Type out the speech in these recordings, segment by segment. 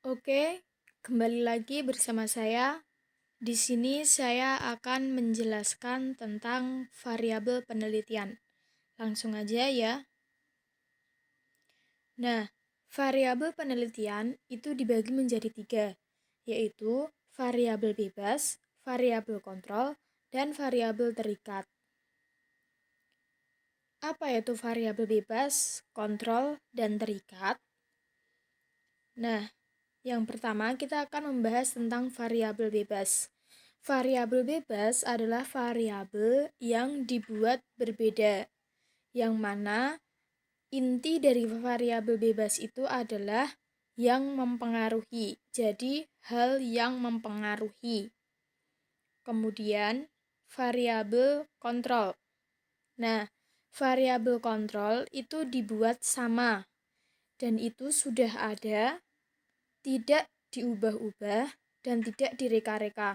Oke, kembali lagi bersama saya. Di sini saya akan menjelaskan tentang variabel penelitian. Langsung aja ya. Nah, variabel penelitian itu dibagi menjadi 3, yaitu variabel bebas, variabel kontrol, dan variabel terikat. Apa itu variabel bebas, kontrol, dan terikat? Nah, yang pertama kita akan membahas tentang variabel bebas. Variabel bebas adalah variabel yang dibuat berbeda, yang mana inti dari variabel bebas itu adalah yang mempengaruhi. Jadi, hal yang mempengaruhi. Kemudian, variabel kontrol. Nah, variabel kontrol itu dibuat sama dan itu sudah ada, tidak diubah-ubah, dan tidak direka-reka.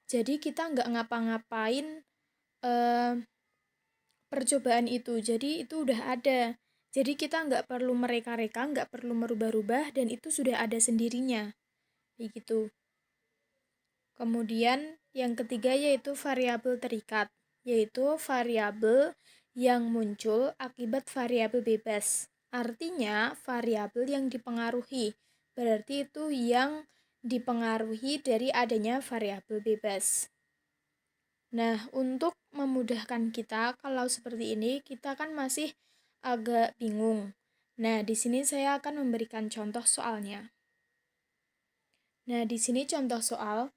Jadi kita nggak ngapa-ngapain percobaan itu. Jadi itu udah ada. Jadi kita nggak perlu mereka-reka, nggak perlu merubah-rubah, dan itu sudah ada sendirinya. Begitu. Kemudian yang ketiga yaitu variabel terikat, yaitu variabel yang muncul akibat variabel bebas. Artinya variabel yang dipengaruhi. Berarti itu yang dipengaruhi dari adanya variabel bebas. Nah, untuk memudahkan kita kalau seperti ini, kita kan masih agak bingung. Nah, di sini saya akan memberikan contoh soalnya. Nah, di sini contoh soal.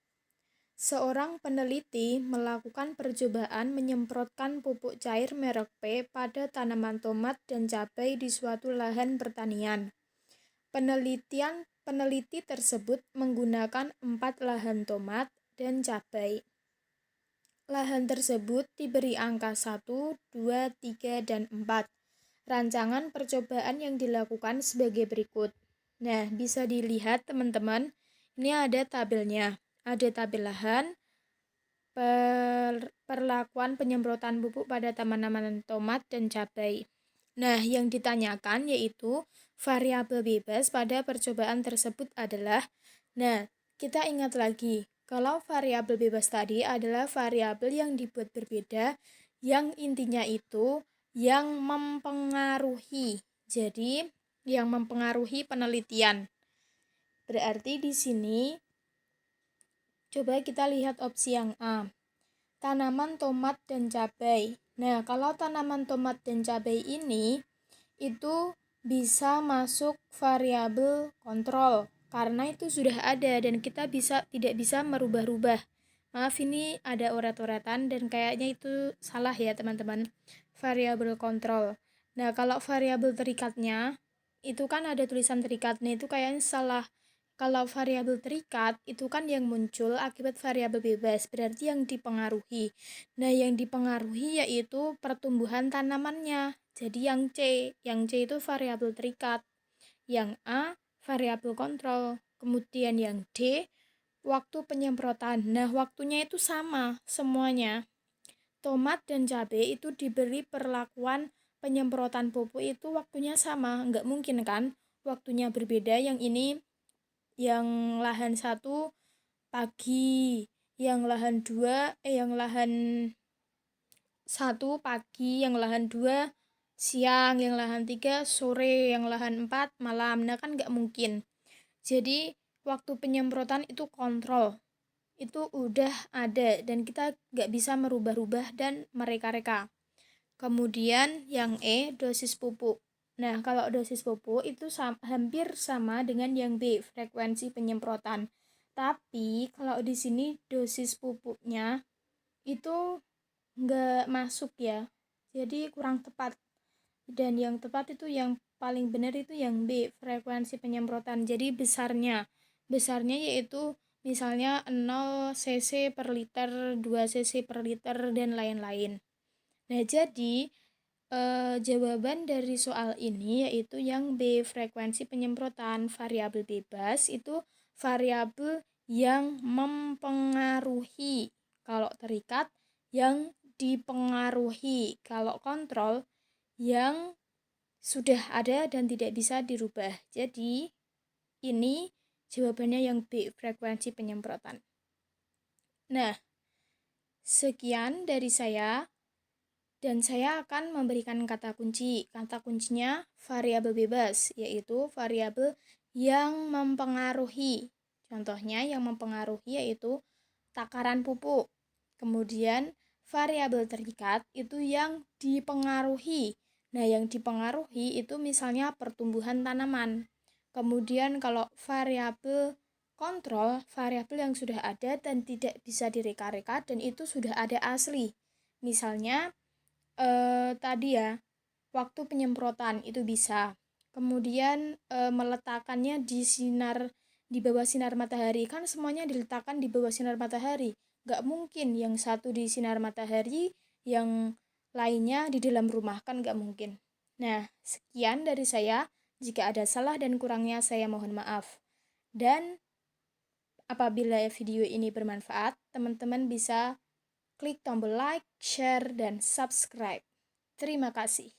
Seorang peneliti melakukan percobaan menyemprotkan pupuk cair merek P pada tanaman tomat dan cabai di suatu lahan pertanian. Peneliti tersebut menggunakan 4 lahan tomat dan cabai. Lahan tersebut diberi angka 1, 2, 3, dan 4. Rancangan percobaan yang dilakukan sebagai berikut. Nah, bisa dilihat teman-teman, ini ada tabelnya. Ada tabel lahan, perlakuan penyemprotan pupuk pada tanaman tomat dan cabai. Nah, yang ditanyakan yaitu variabel bebas pada percobaan tersebut adalah, nah, kita ingat lagi, kalau variabel bebas tadi adalah variabel yang dibuat berbeda, yang intinya itu yang mempengaruhi. Jadi, yang mempengaruhi penelitian. Berarti di sini coba kita lihat opsi yang A. Tanaman tomat dan cabai. Nah, kalau tanaman tomat dan cabai ini itu bisa masuk variabel kontrol karena itu sudah ada dan kita tidak bisa merubah-rubah. Maaf, ini ada orat-oratan dan kayaknya itu salah ya teman-teman. Variabel kontrol. Nah, kalau variabel terikatnya itu kan ada tulisan terikatnya itu kayaknya salah. Kalau variabel terikat itu kan yang muncul akibat variabel bebas, berarti yang dipengaruhi. Nah, yang dipengaruhi yaitu pertumbuhan tanamannya. Jadi yang C itu variabel terikat. Yang A variabel kontrol. Kemudian yang D waktu penyemprotan. Nah, waktunya itu sama semuanya. Tomat dan cabai itu diberi perlakuan penyemprotan pupuk itu waktunya sama. Nggak mungkin kan waktunya berbeda. Yang ini yang lahan 1 pagi, yang lahan 1 pagi, yang lahan 2 siang, yang lahan 3 sore, yang lahan 4 malam. Nah, kan nggak mungkin. Jadi waktu penyemprotan itu kontrol, itu udah ada dan kita nggak bisa merubah-rubah dan mereka-reka. Kemudian yang E, dosis pupuk. Nah, kalau dosis pupuk itu hampir sama dengan yang B, frekuensi penyemprotan. Tapi kalau di sini dosis pupuknya itu nggak masuk ya, jadi kurang tepat. Dan yang tepat itu yang paling benar itu yang B, frekuensi penyemprotan. Jadi besarnya yaitu misalnya 0 cc per liter, 2 cc per liter, dan lain-lain. Nah, jadi jawaban dari soal ini yaitu yang B, frekuensi penyemprotan. Variabel bebas itu variabel yang mempengaruhi. Kalau terikat yang dipengaruhi. Kalau kontrol yang sudah ada dan tidak bisa dirubah. Jadi ini Jawabannya yang B, frekuensi penyemprotan. Nah, sekian dari saya. Dan saya akan memberikan kata kunci. Kata kuncinya variabel bebas, yaitu variabel yang mempengaruhi. Contohnya yang mempengaruhi yaitu takaran pupuk. Kemudian variabel terikat itu yang dipengaruhi. Nah, yang dipengaruhi itu misalnya pertumbuhan tanaman. Kemudian kalau variabel kontrol, variabel yang sudah ada dan tidak bisa direka-reka dan itu sudah ada asli. Misalnya tadi ya, waktu penyemprotan itu bisa. Kemudian meletakkannya di bawah sinar matahari, kan semuanya diletakkan di bawah sinar matahari. Gak mungkin yang satu di sinar matahari, yang lainnya di dalam rumah, kan gak mungkin. Nah, sekian dari saya. Jika ada salah dan kurangnya saya mohon maaf. Dan apabila video ini bermanfaat, teman-teman bisa klik tombol like, share, dan subscribe. Terima kasih.